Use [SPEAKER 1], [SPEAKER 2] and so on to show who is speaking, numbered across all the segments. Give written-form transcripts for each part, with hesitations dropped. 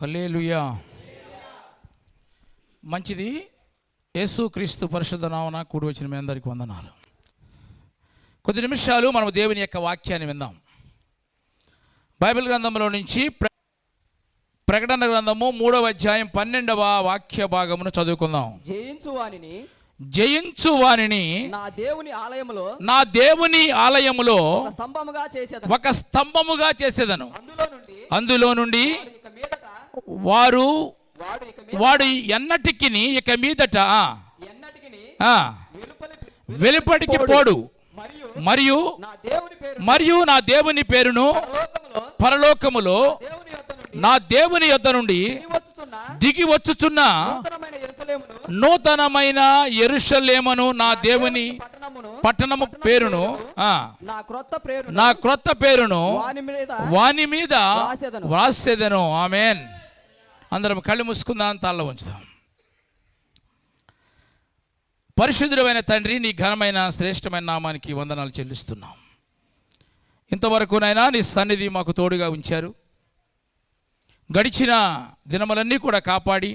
[SPEAKER 1] హల్లెలూయా. మంచిది. యేసుక్రీస్తు పరిశుద్ధ నామమున కూడి వచ్చిన మీ అందరికీ వందనాలు. కొద్ది నిమిషాలు మనం దేవుని యొక్క వాక్యాన్ని విందాం. బైబిల్ గ్రంథంలో నుంచి ప్రకటన గ్రంథము 3వ అధ్యాయం 12వ వాక్య భాగమును చదువుకుందాం. జయించు వానిని నా దేవుని ఆలయములో ఒక స్తంభముగా చేసేదను. అందులో నుండి వాడు ఎన్నటికిని ఇక మీదట వెలుపటికి పోడు. మరియు నా దేవుని పేరును పరలోకములో నా దేవుని యొద్ద నుండి దిగి వచ్చుచున్న నూతనమైన యెరూషలేమును నా దేవుని పట్టణము పేరును నా క్రొత్త పేరును వాని మీద వ్రాసేదను. ఆమేన్. అందరం కళ్ళు మూసుకుందాం, తల్ల ఉంచుదాం. పరిశుద్ధుడైన తండ్రి, నీ ఘనమైన శ్రేష్టమైన నామానికి వందనాలు చెల్లిస్తున్నాం. ఇంతవరకునైనా నీ సన్నిధి మాకు తోడుగా ఉంచారు. గడిచిన దినములన్నీ కూడా కాపాడి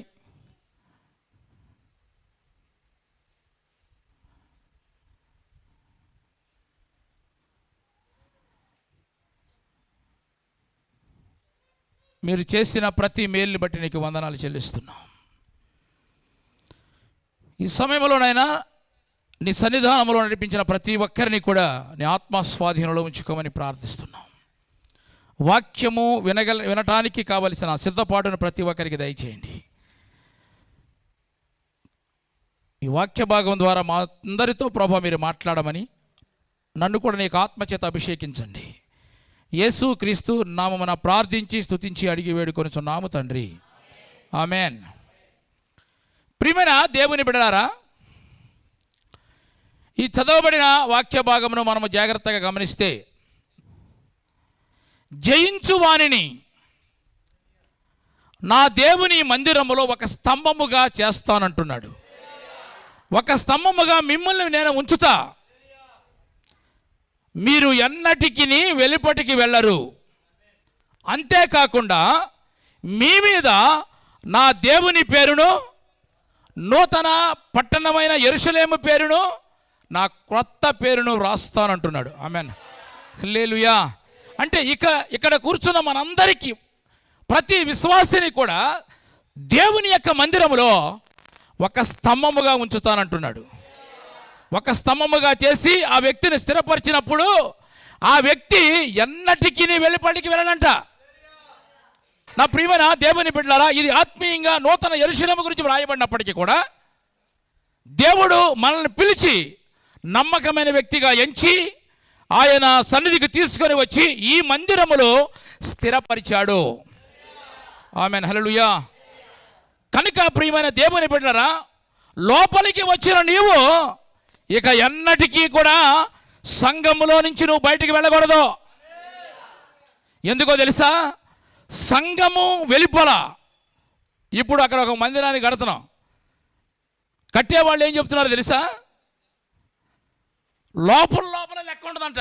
[SPEAKER 1] మీరు చేసిన ప్రతి మేలుని బట్టి నీకు వందనాలు చెల్లిస్తున్నాం. ఈ సమయంలోనైనా నీ సన్నిధానంలో నడిపించిన ప్రతి ఒక్కరిని కూడా నీ ఆత్మస్వాధీనంలో ఉంచుకోమని ప్రార్థిస్తున్నాం. వాక్యము వినటానికి కావలసిన సిద్ధపాటును ప్రతి ఒక్కరికి దయచేయండి. ఈ వాక్య భాగం ద్వారా మా అందరితో ప్రభు మీరు మాట్లాడమని, నన్ను కూడా నీకు ఆత్మచేత అభిషేకించండి. యేసు క్రీస్తు నామమున ప్రార్థించి స్తుతించి అడిగి వేడుకొనుచున్నాము తండ్రి. ఆమేన్. ప్రియమైన దేవుని బిడ్డలారా, ఈ చదవబడిన వాక్య భాగమును మనము జాగ్రత్తగా గమనిస్తే, జయించు వానిని నా దేవుని మందిరములో ఒక స్తంభముగా చేస్తానంటున్నాడు. ఒక స్తంభముగా మిమ్మల్ని నేను ఉంచుతా, మీరు ఎన్నటికి వెలుపటికి వెళ్ళరు. అంతేకాకుండా మీ మీద నా దేవుని పేరును, నూతన పట్టణమైన యెరూషలేము పేరును, నా క్రొత్త పేరును వ్రాస్తానంటున్నాడు. ఆమేన్. హల్లెలూయా. అంటే ఇక్కడ కూర్చున్న మనందరికీ, ప్రతి విశ్వాసిని కూడా దేవుని యొక్క మందిరములో ఒక స్తంభముగా ఉంచుతానంటున్నాడు. ఒక స్తంభముగా చేసి ఆ వ్యక్తిని స్థిరపరిచినప్పుడు ఆ వ్యక్తి ఎన్నటికీ వెలుపలికి వెళ్ళనంట. నా ప్రియమైన దేవుని బిడ్డలారా, ఇది ఆత్మీయంగా నూతన యెరూషలేము గురించి వ్రాయబడినప్పటికీ కూడా దేవుడు మనల్ని పిలిచి నమ్మకమైన వ్యక్తిగా ఎంచి ఆయన సన్నిధికి తీసుకొని వచ్చి ఈ మందిరములో స్థిరపరిచాడు. ఆమేన్. హల్లెలూయా. కనుక ప్రియమైన దేవుని బిడ్డలారా, లోపలికి వచ్చిన నీవు ఇక ఎన్నటికీ కూడా సంఘములో నుంచి నువ్వు బయటికి వెళ్ళకూడదు. ఎందుకో తెలుసా? సంఘము వెలుపల ఇప్పుడు అక్కడ ఒక మందిరాన్ని కడుతున్నాం. కట్టేవాళ్ళు ఏం చెప్తున్నారు తెలుసా? లోపల లెక్క ఉండదంట.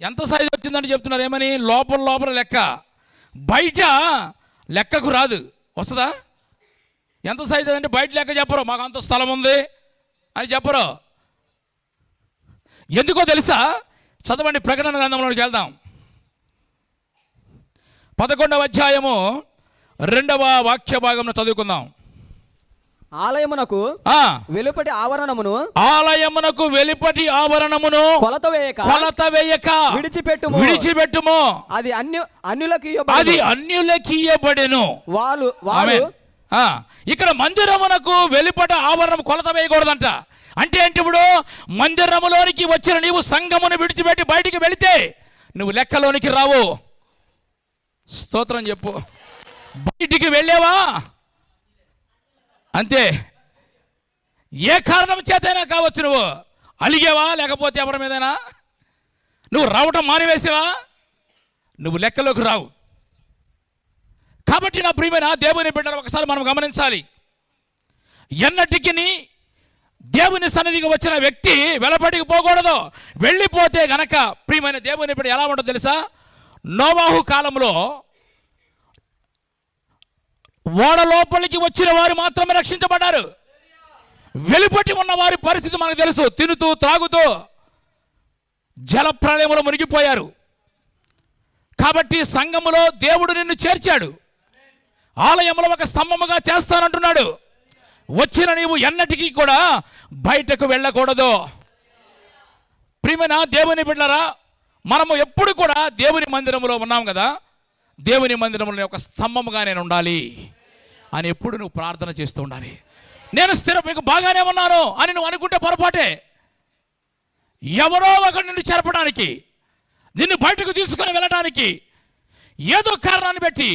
[SPEAKER 1] ఎంత సైజు వచ్చిందని చెప్తున్నారు. ఏమని? లోపల లెక్క, బయట లెక్కకు రాదు. వస్తుందా? ఎంత సైజు అంటే బయట లెక్క చెప్పరు. మాకు అంత స్థలం ఉంది అని చెప్పరు. ఎందుకో తెలుసా? చదవండి, ప్రకటన గ్రంథంలోకి వెళ్దాం. 11వ అధ్యాయము 2వ వాక్య భాగంలో చదువుకుందాం.
[SPEAKER 2] ఆలయమునకు వెలుపటి ఆవరణమును కొలత వేయక విడిచిపెట్టుము. అది అన్యులకి ఇయ్యబడెను. ఇక్కడ మందిరమునకు వెలుపట ఆవరణం కొలత వేయకూడదంట. అంటే ఏంటి? ఇప్పుడు మందిరములోనికి వచ్చిన నీవు సంఘమును విడిచిపెట్టి బయటికి వెళితే నువ్వు లెక్కలోనికి రావు. స్తోత్రం చెప్పు. బయటికి వెళ్ళేవా అంతే. ఏ కారణం చేతైనా కావచ్చు, నువ్వు అలిగేవా, లేకపోతే ఎవరి మీదైనా నువ్వు రావటం మానివేసేవా, నువ్వు లెక్కలోకి రావు. కాబట్టి నా ప్రియమైన దేవుని బిడ్డలు, ఒకసారి మనం గమనించాలి. ఎన్నటికి దేవుని సన్నిధికి వచ్చిన వ్యక్తి వెలపడికి పోకూడదు. వెళ్ళిపోతే గనక ప్రియమైన దేవుని బిడ్డ ఎలా ఉంటుందో తెలుసా? నోవాహు కాలంలో ఓడ లోపలికి వచ్చిన వారు మాత్రమే రక్షించబడ్డారు. వెలుపటి ఉన్న వారి పరిస్థితి మనకు తెలుసు. తినుతూ త్రాగుతూ జల ప్రళయంలో మునిగిపోయారు. కాబట్టి సంఘములో దేవుడు నిన్ను చేర్చాడు. ఆలయంలో ఒక స్తంభముగా చేస్తానంటున్నాడు. వచ్చిన నీవు ఎన్నటికీ కూడా బయటకు వెళ్ళకూడదు. ప్రియమైన దేవుని బిడ్డలారా, మనము ఎప్పుడు కూడా దేవుని మందిరంలో ఉన్నాం కదా, దేవుని మందిరంలో ఒక స్తంభముగా నేను ఉండాలి అని ఎప్పుడు నువ్వు ప్రార్థన చేస్తూ ఉండాలి. నేను మీకు బాగానే ఉన్నాను అని నువ్వు అనుకుంటే పొరపాటే. ఎవరో ఒకరు నిన్ను చెరపడానికి, నిన్ను బయటకు తీసుకుని వెళ్ళడానికి ఏదో కారణాన్ని పెట్టి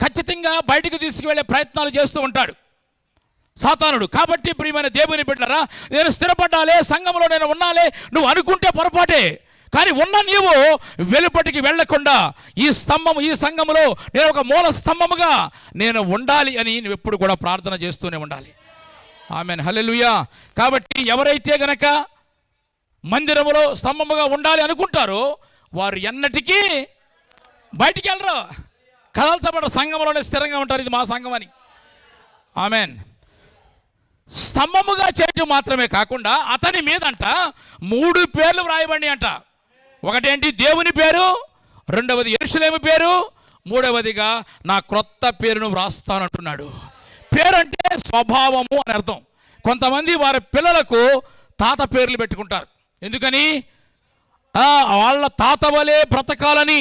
[SPEAKER 2] ఖచ్చితంగా బయటకు తీసుకువెళ్ళే ప్రయత్నాలు చేస్తూ ఉంటాడు సాతానుడు. కాబట్టి ప్రియమైన దేవుని బిడ్డలారా, నేను స్థిరపడ్డాలే, సంఘంలో నేను ఉన్నాలే నువ్వు అనుకుంటే పొరపాటే. కానీ ఉన్న నీవు వెలుపటికి వెళ్లకుండా ఈ సంఘములో నేను ఒక మూల స్తంభముగా నేను ఉండాలి అని నువ్వు ఎప్పుడు కూడా ప్రార్థన చేస్తూనే ఉండాలి. ఆమేన్, హల్లెలూయా. కాబట్టి ఎవరైతే గనక మందిరములో స్తంభముగా ఉండాలి అనుకుంటారో వారు ఎన్నటికీ బయటికి వెళ్ళరు, కదల్చబడ సంఘంలోనే స్థిరంగా ఉంటారు. ఇది మా సంఘం అని. ఆమేన్. స్తంభముగా చేయటం మాత్రమే కాకుండా అతని మీదంట 3 పేర్లు వ్రాయబడి అంట. ఒకటేంటి? దేవుని పేరు, రెండవది యెరూషలేము పేరు, మూడవదిగా నా క్రొత్త పేరును వ్రాస్తానంటున్నాడు. పేరు అంటే స్వభావము అని అర్థం. కొంతమంది వారి పిల్లలకు తాత పేర్లు పెట్టుకుంటారు. ఎందుకని? వాళ్ళ తాత వలే బ్రతకాలని.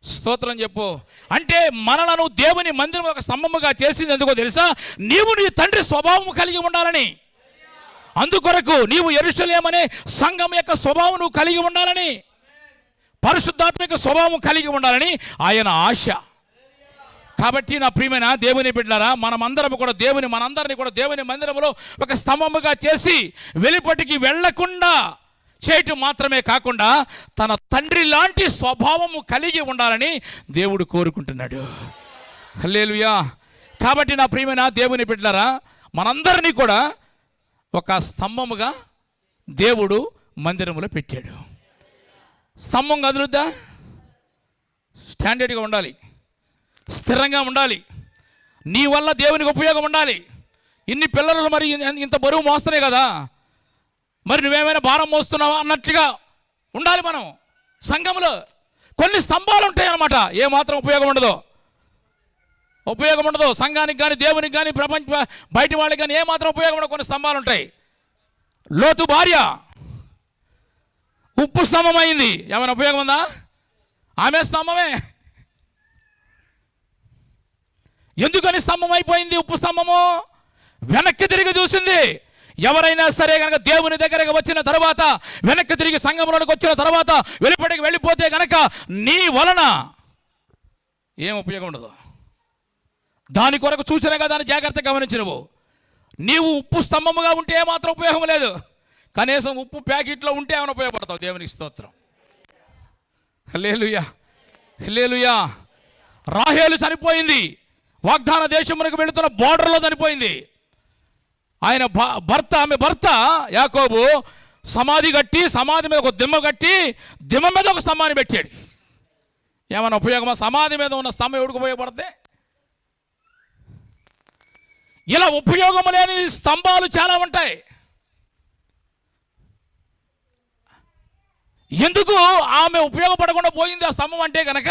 [SPEAKER 2] స్తోత్రం చెప్పు. అంటే మనలను దేవుని మందిరం ఒక స్తంభముగా చేసింది ఎందుకో తెలుసా? నీవు నీ తండ్రి స్వభావం కలిగి ఉండాలని. అందుకొరకు నీవు యెరూషలేము అనే సంఘం యొక్క స్వభావం నువ్వు కలిగి ఉండాలని, పరిశుద్ధాత్మిక స్వభావం కలిగి ఉండాలని ఆయన ఆశ. కాబట్టి నా ప్రియమైన దేవుని బిడ్డలారా, మనందరిని కూడా దేవుని మందిరంలో ఒక స్తంభముగా చేసి వెలుపటికి వెళ్లకుండా చేయటం మాత్రమే కాకుండా తన తండ్రి లాంటి స్వభావము కలిగి ఉండాలని దేవుడు కోరుకుంటున్నాడు. హల్లెలూయా. కాబట్టి నా ప్రియమైన దేవుని బిడ్డలారా, మనందరినీ కూడా ఒక స్తంభముగా దేవుడు మందిరంలో పెట్టాడు. స్తంభం కదులుద్దా? స్టాండర్డ్గా ఉండాలి, స్థిరంగా ఉండాలి, నీ వల్ల దేవునికి ఉపయోగం ఉండాలి. ఇన్ని పిల్లలు మరి ఇంత బరువు మోస్తున్నాయి కదా, మరి నువ్వేమైనా భారం మోస్తున్నావా అన్నట్లుగా ఉండాలి. మనం సంఘంలో కొన్ని స్తంభాలు ఉంటాయి అన్నమాట. ఏమాత్రం ఉపయోగం ఉండదు సంఘానికి కానీ దేవునికి కానీ బయట వాళ్ళకి కానీ ఏమాత్రం ఉపయోగం ఉండదు. కొన్ని స్తంభాలు ఉంటాయి. లోతు భార్య ఉప్పు స్తంభం అయింది. ఏమైనా ఉపయోగం ఉందా? ఆమె స్తంభమే. ఎందుకని స్తంభం అయిపోయింది? ఉప్పు స్తంభము వెనక్కి తిరిగి చూసింది. ఎవరైనా సరే కనుక దేవుని దగ్గరకు వచ్చిన తర్వాత, వెనక్కి తిరిగి సంఘంలోకి వచ్చిన తర్వాత వెలుపటికి వెళ్ళిపోతే కనుక నీ వలన ఏం ఉపయోగం ఉండదు. దాని కొరకు చూసినగా దాన్ని జాగ్రత్తగా గమనించినవు. నీవు ఉప్పు స్తంభముగా ఉంటే ఏమాత్రం ఉపయోగం లేదు. కనీసం ఉప్పు ప్యాకెట్లో ఉంటే ఏమైనా ఉపయోగపడతావు. దేవునికి స్తోత్రం. హల్లెలూయా, హల్లెలూయా. రాహేలు చనిపోయింది. వాగ్దాన దేశమునకు వెళుతున్న బోర్డర్లో చనిపోయింది. ఆమె భర్త యాకోబు సమాధి కట్టి, సమాధి మీద ఒక దిమ్మ కట్టి, దిమ్మ మీద ఒక స్తంభాన్ని పెట్టాడు. ఏమైనా ఉపయోగమా? సమాధి మీద ఉన్న స్తంభం ఎవడికి ఉపయోగపడితే? ఇలా ఉపయోగం లేని స్తంభాలు చాలా ఉంటాయి. ఎందుకు ఆమె ఉపయోగపడకుండా పోయింది ఆ స్తంభం అంటే కనుక,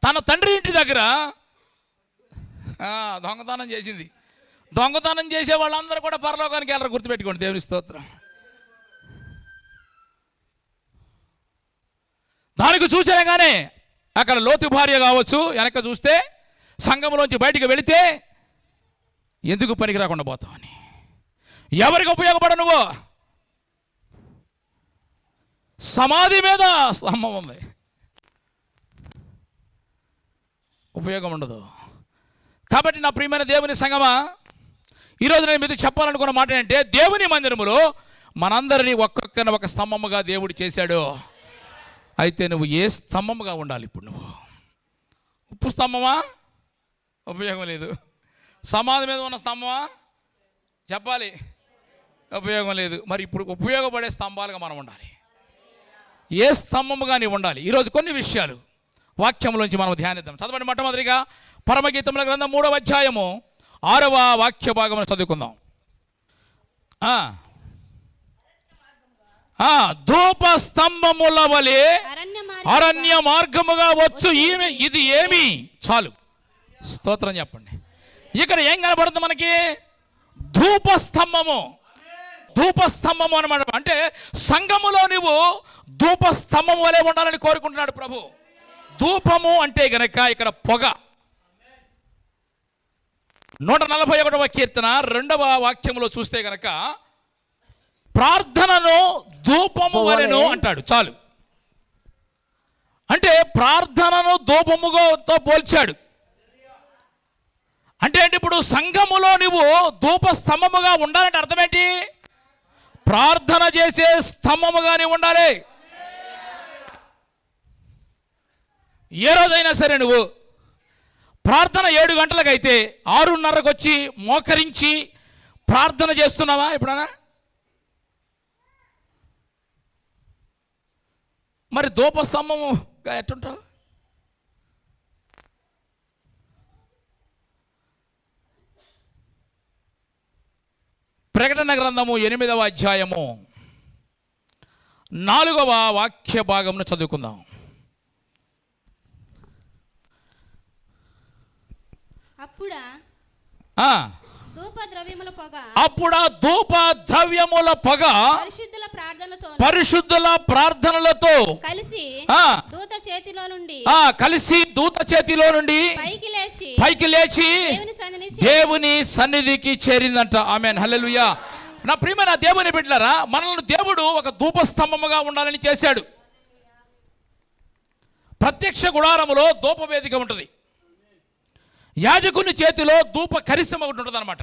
[SPEAKER 2] తన తండ్రి ఇంటి దగ్గర దొంగతనం చేసింది. దొంగతనం చేసే వాళ్ళందరూ కూడా పరలోకానికి వెళ్ళరు. గుర్తుపెట్టుకోండి. దేవుని స్తోత్రం. దానికి సూచనగానే అక్కడ లోతు భార్య కావచ్చు, వెనక చూస్తే సంఘంలోంచి బయటికి వెళితే ఎందుకు పనికి రాకుండా పోతావని. ఎవరికి ఉపయోగపడ? నువ్వు సమాధి మీద స్తంభం ఉంది, ఉపయోగం ఉండదు. కాబట్టి నా ప్రియమైన దేవుని సంగమా, ఈరోజు నేను మీతో చెప్పాలనుకున్న మాట ఏంటంటే, దేవుని మందిరములో మనందరినీ ఒక్కొక్కరిని ఒక స్తంభముగా దేవుడు చేశాడు. అయితే నువ్వు ఏ స్తంభముగా ఉండాలి? ఇప్పుడు నువ్వు ఉప్పు స్తంభమా? ఉపయోగం లేదు. సమాధి మీద ఉన్న స్తంభమా? చెప్పాలి, ఉపయోగం లేదు. మరి ఇప్పుడు ఉపయోగపడే స్తంభాలుగా మనం ఉండాలి. ఏ స్తంభముగా నీవు ఉండాలి? ఈరోజు కొన్ని విషయాలు వాక్యంలోంచి మనం ధ్యానిద్దాం. చదవండి. మొట్టమొదటిగా పరమగీతముల గ్రంథం 3వ అధ్యాయము 6వ వాక్య భాగమును చదువుకుందాం. ధూప స్తంభముల వలె అరణ్య మార్గముగా వచ్చు ఈమె, ఇది ఏమి? చాలు, స్తోత్రం చెప్పండి. ఇక్కడ ఏం కనబడుతుంది మనకి? ధూపస్తంభము. ధూపస్తంభము అనమాట. అంటే సంఘములో నువ్వు ధూపస్తంభం వలె ఉండాలని కోరుకుంటున్నాడు ప్రభు. ధూపము అంటే గనక ఇక్కడ పొగ. 141వ కీర్తన 2వ వాక్యంలో చూస్తే గనక ప్రార్థనను ధూపము వలెను అంటాడు. చాలు. అంటే ప్రార్థనను ధూపముతో పోల్చాడు. అంటే ఇప్పుడు సంఘములో నువ్వు ధూప స్తంభముగా ఉండాలంటే అర్థమేంటి? ప్రార్థన చేసే స్తంభముగానే ఉండాలి. ఏ రోజైనా సరే నువ్వు ప్రార్థన 7 గంటలకైతే 6:30కు వచ్చి మోకరించి ప్రార్థన చేస్తున్నావా ఎప్పుడైనా? మరి ధూపస్తంభముగా ఎట్టుంటావు? ప్రకటన గ్రంథము 8వ అధ్యాయము 4వ వాక్య భాగమును చదువుకుందాం. అప్పుడా ధూప ద్రవ్యముల పొగ పరిశుద్ధుల ప్రార్థనలతో కలిసి దూత చేతిలో నుండి పైకి లేచి దేవుని సన్నిధికి చేరిందంట. ఆమేన్, హల్లెలూయా. నా ప్రియమైన దేవుని బిడ్డలారా, మనల్ని దేవుడు ఒక ధూపస్తంభముగా ఉండాలని చేశాడు. ప్రత్యక్ష గుడారములో ధూప వేదిక ఉంటుంది. యాజకుని చేతిలో ధూప కరిశం ఒకటి ఉంటుంది అనమాట.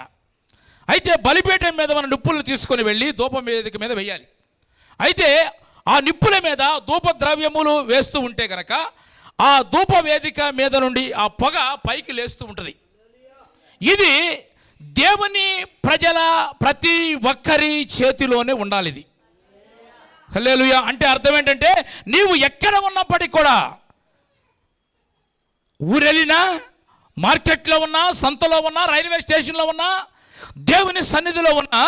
[SPEAKER 2] అయితే బలిపీఠం మీద మన నిప్పులను తీసుకొని వెళ్ళి ధూపం వేదిక మీద వేయాలి. అయితే ఆ నిప్పుల మీద ధూప ద్రవ్యములు వేస్తూ ఉంటే కనుక ఆ ధూప వేదిక మీద నుండి ఆ పొగ పైకి లేస్తూ ఉంటుంది. ఇది దేవుని ప్రజల ప్రతి ఒక్కరి చేతిలోనే ఉండాలి. ఇది హల్లెలూయా. అంటే అర్థం ఏంటంటే నీవు ఎక్కడ ఉన్నప్పటికీ కూడా, ఊరెళ్ళినా, మార్కెట్లో ఉన్నా, సంతలో ఉన్నా, రైల్వే స్టేషన్లో ఉన్నా, దేవుని సన్నిధిలో ఉన్నా,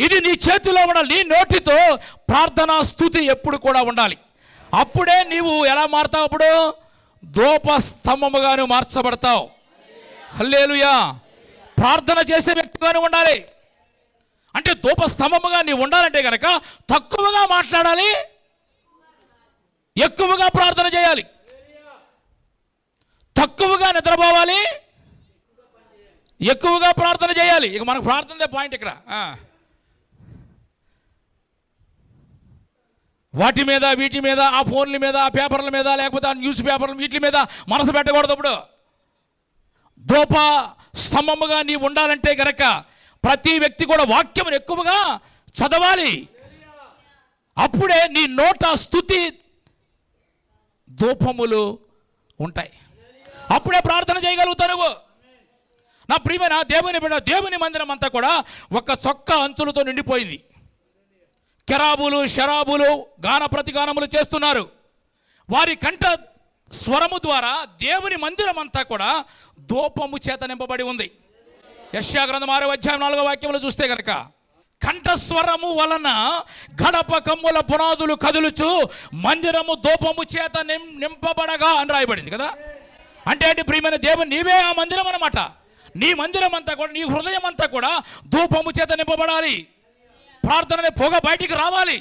[SPEAKER 2] ఇది నీ చేతిలో ఉండాలి. నీ నోటితో ప్రార్థనా స్తుతి ఎప్పుడు కూడా ఉండాలి. అప్పుడే నీవు ఎలా మారుతావు? అప్పుడు ధూప స్తంభముగాను మార్చబడతావు. హల్లెలూయా. ప్రార్థన చేసే వ్యక్తిగాను ఉండాలి. అంటే ధూప స్తంభముగా నీవు ఉండాలంటే కనుక తక్కువగా మాట్లాడాలి, ఎక్కువగా ప్రార్థన చేయాలి. తక్కువగా నిద్రపోవాలి, ఎక్కువగా ప్రార్థన చేయాలి. ఇక మనకు ప్రార్థనదే పాయింట్ ఇక్కడ. వాటి మీద, వీటి మీద, ఆ ఫోన్ల మీద, ఆ పేపర్ల మీద, లేకపోతే ఆ న్యూస్ పేపర్ల వీటి మీద మనసు పెట్టకూడదు. అప్పుడు ధూప స్తంభముగా నీవు ఉండాలంటే గనక ప్రతి వ్యక్తి కూడా వాక్యమును ఎక్కువగా చదవాలి. అప్పుడే నీ నోట స్తుతి ధూపములు ఉంటాయి. అప్పుడే ప్రార్థన చేయగలుగుతావు నువ్వు. నా ప్రియమైన దేవుని బిడ్డ, దేవుని మందిరం అంతా కూడా ఒక చొక్క అంచులతో నిండిపోయింది. కెరాబులు, శరాబులు గాన ప్రతిగానములు చేస్తున్నారు. వారి కంఠ స్వరము ద్వారా దేవుని మందిరం అంతా కూడా ధూపము చేత నింపబడి ఉంది. యెషయా గ్రంథం 6వ అధ్యాయం 4వ వాక్యంలో చూస్తే కనుక కంఠస్వరము వలన గడప కమ్ముల పునాదులు కదులుచు మందిరము ధూపము చేత నింపబడగా అని రాయబడింది కదా. అంటే ఏంటి ప్రియమైన దేవుని, నీవే ఆ మందిరం అన్నమాట. నీ మందిరం అంతా కూడా, నీ హృదయం అంతా కూడా ధూపము చేత నింపబడాలి. ప్రార్థన పొగ బయటికి రావాలి,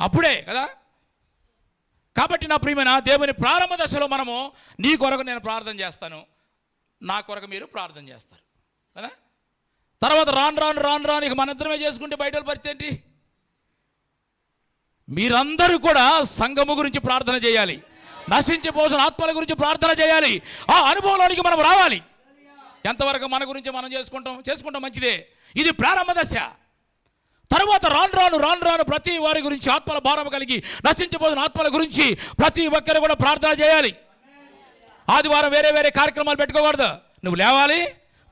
[SPEAKER 2] అప్పుడే కదా. కాబట్టి నా ప్రియమైన దేవుని, ప్రారంభ దశలో మనము నీ కొరకు నేను ప్రార్థన చేస్తాను, నా కొరకు మీరు ప్రార్థన చేస్తారు కదా. తర్వాత రాను ఇక మనిద్దరమే చేసుకుంటే బయట పరిస్థితి ఏంటి? మీరందరూ కూడా సంఘము గురించి ప్రార్థన చేయాలి, నశించిపోసిన ఆత్మల గురించి ప్రార్థన చేయాలి. ఆ అనుభవంలోనికి మనం రావాలి. ఎంతవరకు మన గురించి మనం చేసుకుంటాం మంచిదే. ఇది ప్రారంభ దశ. తర్వాత రాను ప్రతి వారి గురించి, ఆత్మల భారం కలిగి నశించిపోతున్న ఆత్మల గురించి ప్రతి ఒక్కరు కూడా ప్రార్థన చేయాలి. ఆదివారం వేరే వేరే కార్యక్రమాలు పెట్టుకోకూడదు. నువ్వు లేవాలి,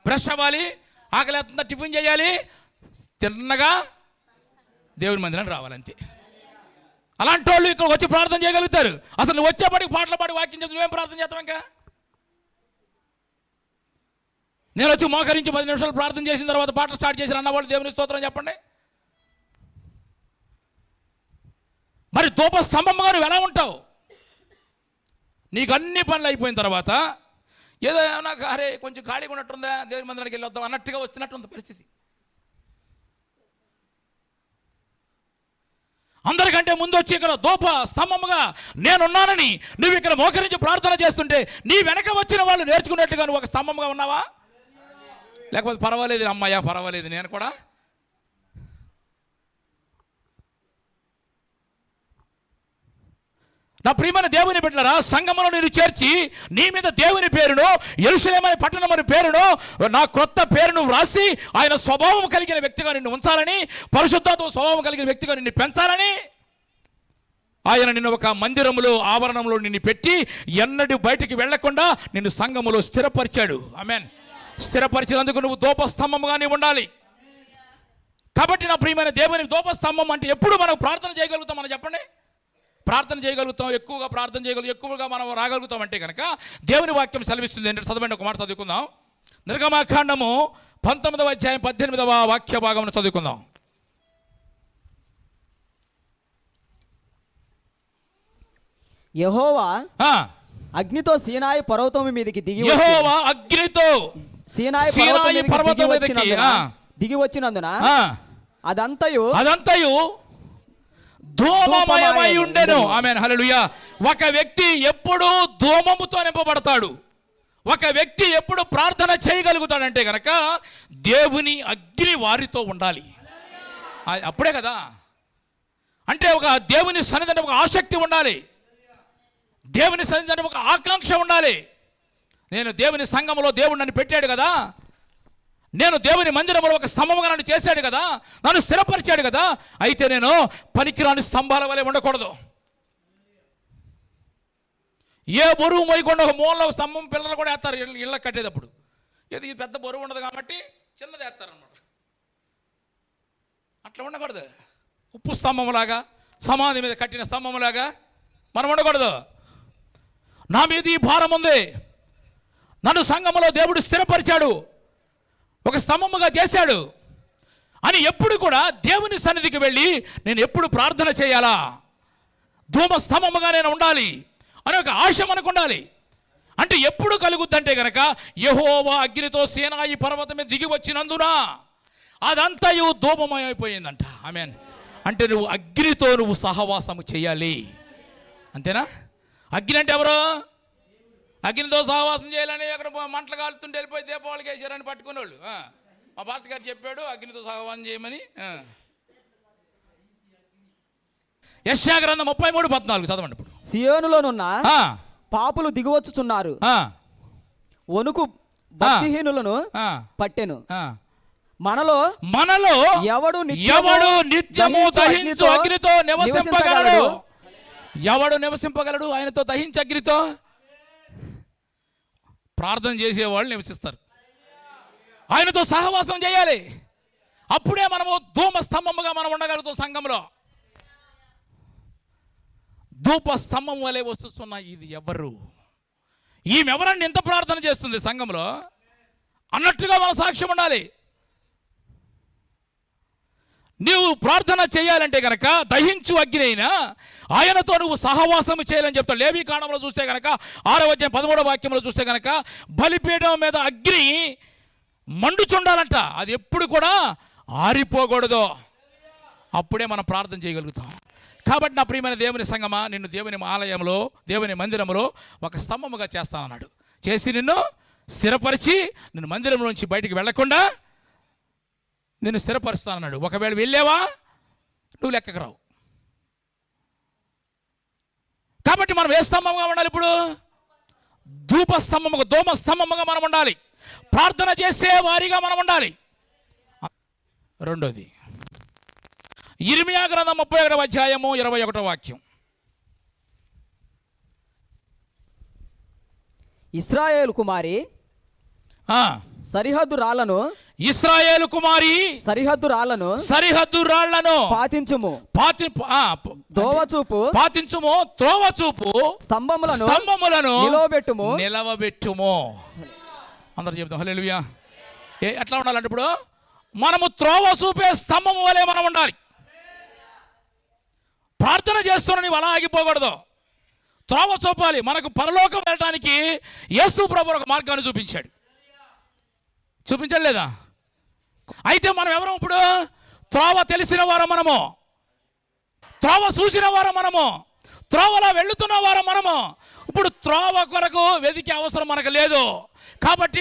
[SPEAKER 2] బ్రష్ అవ్వాలి, ఆకలి అవుతుందా టిఫిన్ చేయాలి, తిన్నగా దేవుని మందిరానికి రావాలి, అంతే. అలాంటి వాళ్ళు ఇక్కడ వచ్చి ప్రార్థన చేయగలుగుతారు. అసలు నువ్వు వచ్చేప్పటికి పాటలు పాడి వాక్యం చెప్తే నువ్వేం ప్రార్థన చేస్తావు? ఇంకా నేను వచ్చి మోకరించి 10 నిమిషాలు ప్రార్థన చేసిన తర్వాత పాటలు స్టార్ట్ చేసిన అన్నవాళ్ళు దేవుని స్తోత్రం చెప్పండి. మరి ధూప స్తంభంగా నువ్వు ఎలా ఉంటావు? నీకు అన్ని పనులు అయిపోయిన తర్వాత ఏదో నాకు అరే కొంచెం ఖాళీగా ఉన్నట్టుందా, దేవుని మందిరానికి వెళ్ళి వద్దాం అన్నట్టుగా వస్తున్నట్టుంది పరిస్థితి. అందరికంటే ముందు వచ్చి ఇక్కడ ధూప స్తంభముగా నేనున్నానని నువ్వు ఇక్కడ మోకరించి ప్రార్థన చేస్తుంటే నీ వెనక వచ్చిన వాళ్ళు నేర్చుకున్నట్టుగా నువ్వు ఒక స్తంభంగా ఉన్నావా? లేకపోతే పర్వాలేదు అమ్మాయ్యా, పర్వాలేదు నేను కూడా. నా ప్రియమైన దేవుని బిడ్డలారా, సంఘములో నేను చేర్చి నీ మీద దేవుని పేరును, యెరూషలేము అనే పట్టణమని పేరును, నా క్రొత్త పేరును వ్రాసి ఆయన స్వభావం కలిగిన వ్యక్తిగా నిన్ను ఉంచాలని, పరిశుద్ధాత్మ స్వభావం కలిగిన వ్యక్తిగా నిన్ను పెంచాలని ఆయన నిన్ను ఒక మందిరములో ఆవరణంలో నిన్ను పెట్టి ఎన్నడూ బయటికి వెళ్లకుండా నిన్ను సంఘములో స్థిరపరిచాడు. ఆమేన్. స్థిరపరిచినందుకు నువ్వు ధూపస్తంభముగా నీవు ఉండాలి. కాబట్టి నా ప్రియమైన దేవుని ధూపస్తంభం అంటే ఎప్పుడు మనం ప్రార్థన చేయగలుగుతాం? మనం చెప్పండి. ప్రార్థన చేయగలుగుతాం, ఎక్కువగా ప్రార్థన చేయగలుగుతాం, ఎక్కువగా మనం రాగలుగుతాం అంటే కనుక దేవుని వాక్యం సెలవిస్తుంది. అంటే చదవండి, ఒక మాట చదువుకుందాం. నిర్గమాకాండము 19వ అధ్యాయం 18వ వాక్య భాగం చదువుకుందాం.
[SPEAKER 3] యెహోవా అగ్నితో సీనాయి పర్వతం మీదకి
[SPEAKER 2] యెహోవా అగ్నితో
[SPEAKER 3] సీనాయి
[SPEAKER 2] పర్వతం మీదకి
[SPEAKER 3] దిగి వచ్చినందున అదంతయు
[SPEAKER 2] ధూమమయమై ఉండెను. ఆమేన్, హల్లెలూయా. ఒక వ్యక్తి ఎప్పుడు ధూమముతో నింపబడతాడు. ఒక వ్యక్తి ఎప్పుడు ప్రార్థన చేయగలుగుతాడంటే గనక దేవుని అగ్ని వారితో ఉండాలి. అప్పుడే కదా. అంటే ఒక దేవుని సన్నిధి ఒక ఆసక్తి ఉండాలి, దేవుని సన్నిధి ఒక ఆకాంక్ష ఉండాలి. నేను దేవుని సంఘములో దేవుడు నన్ను పెట్టాడు కదా, నేను దేవుని మందిరంలో ఒక స్తంభంగా నన్ను చేశాడు కదా, నన్ను స్థిరపరిచాడు కదా, అయితే నేను పనికిరాని స్తంభాల వలె ఉండకూడదు. ఏ బరువు మోయకుండా ఒక మూలలో స్తంభం పిల్లలు కూడా వేస్తారు ఇళ్ళ కట్టేటప్పుడు. ఇది పెద్ద బరువు ఉండదు కాబట్టి చిన్నది వేస్తారనమాట. అట్లా ఉండకూడదు. ఉప్పు స్తంభంలాగా, సమాధి మీద కట్టిన స్తంభంలాగా మనం ఉండకూడదు. నా మీద ఈ భారం ఉంది, నన్ను సంఘములో దేవుడు స్థిరపరిచాడు, ఒక స్తంభముగా చేశాడు అని ఎప్పుడు కూడా దేవుని సన్నిధికి వెళ్ళి నేను ఎప్పుడు ప్రార్థన చేయాలా, ధూమ స్తంభముగా నేను ఉండాలి అని ఒక ఆశ మనకు ఉండాలి. అంటే ఎప్పుడు కలుగుద్దంటే గనక యెహోవా అగ్నితో సీనాయి పర్వతం మీద దిగి వచ్చినందున అదంతయు ధూమమయమైపోయిందంట. ఆమేన్. అంటే నువ్వు అగ్నితో నువ్వు సహవాసము చేయాలి. అంతేనా? అగ్ని అంటే ఎవరు? అగ్నితో సహవాసం చేయాలని అక్కడ మంటలు కాలుతుంటే వెళ్ళిపోయి దీపావళికి వేసారని పట్టుకునేవాళ్ళు. మా పాస్టర్ గారు చెప్పాడు అగ్నితో సహవాసం చేయమని. యెషయా గ్రంథం 33:14 చదవండి. ఇప్పుడు
[SPEAKER 3] సియోనులోనున్న పాపులు దిగువచ్చుచున్నారు, వణుకు భక్తిహీనులను పట్టెను. మనలో ఎవడు
[SPEAKER 2] నిత్యము దహించు అగ్నితో నివసింపగలడు? ఎవడు నివసింపగలడు? ఆయనతో దహించు అగ్నితో. ప్రార్థన చేసేవాళ్ళు నివసిస్తారు, ఆయనతో సహవాసం చేయాలి. అప్పుడే మనము ధూమ స్తంభముగా మనం ఉండగలుగుతాం. సంఘంలో ధూప స్తంభం వలె వస్తున్న ఇది ఎవరు, ఈమె ఎవరని ఎంత ప్రార్థన చేస్తుంది సంఘంలో అన్నట్టుగా మన సాక్ష్యం ఉండాలి. నీవు ప్రార్థన చేయాలంటే కనుక దహించు అగ్ని అయినా ఆయనతో నువ్వు సహవాసం చేయాలని చెప్తాడు. లేవి కాండంలో చూస్తే కనుక 6వ అధ్యాయం 13వ వాక్యంలో చూస్తే కనుక బలిపీఠం మీద అగ్ని మండుచుండాలంట. అది ఎప్పుడు కూడా ఆరిపోకూడదు. అప్పుడే మనం ప్రార్థన చేయగలుగుతాం. కాబట్టి నా ప్రియమైన దేవుని సంగమా, నిన్ను దేవుని ఆలయంలో, దేవుని మందిరంలో ఒక స్తంభముగా చేస్తానన్నాడు. చేసి నిన్ను స్థిరపరిచి నిన్ను మందిరంలోంచి బయటికి వెళ్లకుండా నేను స్థిరపరుస్తానన్నాడు. ఒకవేళ వెళ్ళావా నువ్వు లెక్కకు రావు. కాబట్టి మనం ఏ స్తంభంగా ఉండాలి? ఇప్పుడు ధూప స్తంభముగా, ధూమ స్తంభముగా మనం ఉండాలి. ప్రార్థన చేసే వారిగా మనం ఉండాలి. రెండోది యిర్మీయా గ్రంథం 31వ అధ్యాయము 21వ వాక్యం.
[SPEAKER 3] ఇశ్రాయేలు కుమారి సరిహద్దు రాళ్లను,
[SPEAKER 2] ఇశ్రాయేలు కుమారి
[SPEAKER 3] సరిహద్దు రాళ్లను
[SPEAKER 2] పాతించుము.
[SPEAKER 3] త్రోవచూపు
[SPEAKER 2] పాటించుము, త్రోవ చూపు, స్తంభములను నిలవబెట్టుము. అందరు చెప్తాం హల్లెలూయా. ఎట్లా ఉండాలంటే ఇప్పుడు మనము త్రోవ చూపే స్తంభము వలె మనం ఉండాలి. ప్రార్థన చేస్తున్నా నీవు అలా ఆగిపోకూడదు, త్రోవ చూపాలి. మనకు పరలోకం వెళ్ళడానికి యేసు ప్రభువు ఒక మార్గాన్ని చూపించాడు, చూపించలేదా? అయితే మనం ఎవరు ఇప్పుడు? త్రోవ తెలిసిన వారు మనము, త్రోవ చూసిన వారు మనము, త్రోవలా వెళుతున్న వారు మనము. ఇప్పుడు త్రోవ కొరకు వెతికే అవసరం మనకు లేదు. కాబట్టి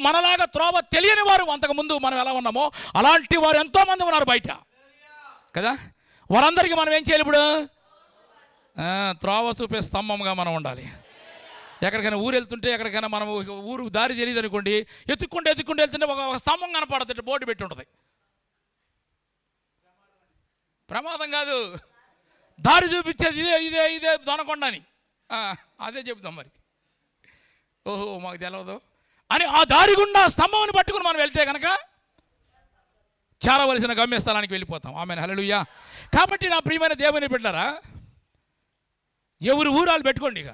[SPEAKER 2] మనలాగా త్రోవ తెలియని వారు అంతకుముందు మనం ఎలా ఉన్నామో అలాంటి వారు ఎంతోమంది ఉన్నారు బయట కదా. వారందరికీ మనం ఏం చేయాలి ఇప్పుడు? త్రోవ చూపే స్తంభంగా మనం ఉండాలి. ఎక్కడికైనా ఊరు వెళ్తుంటే, ఎక్కడికైనా మనం ఊరు దారి తెలియదు అనుకోండి, ఎత్తుక్కుంటూ వెళ్తుంటే ఒక స్తంభం కనపడుతుంది, బోర్డు పెట్టి ఉంటుంది. ప్రమాదం కాదు, దారి చూపించేది ఇదే దొనకొండ అని అదే చెబుతాం. మరి ఓహో మాకు తెలియదు అని ఆ దారి గుండా స్తంభాన్ని పట్టుకుని మనం వెళ్తే కనుక చేరవలసిన గమ్యస్థలానికి వెళ్ళిపోతాం. ఆమేన్, హల్లెలూయా. కాబట్టి నా ప్రియమైన దేవుని బిడ్డలారా, ఎవరు ఊరాలు పెట్టుకోండి. ఇక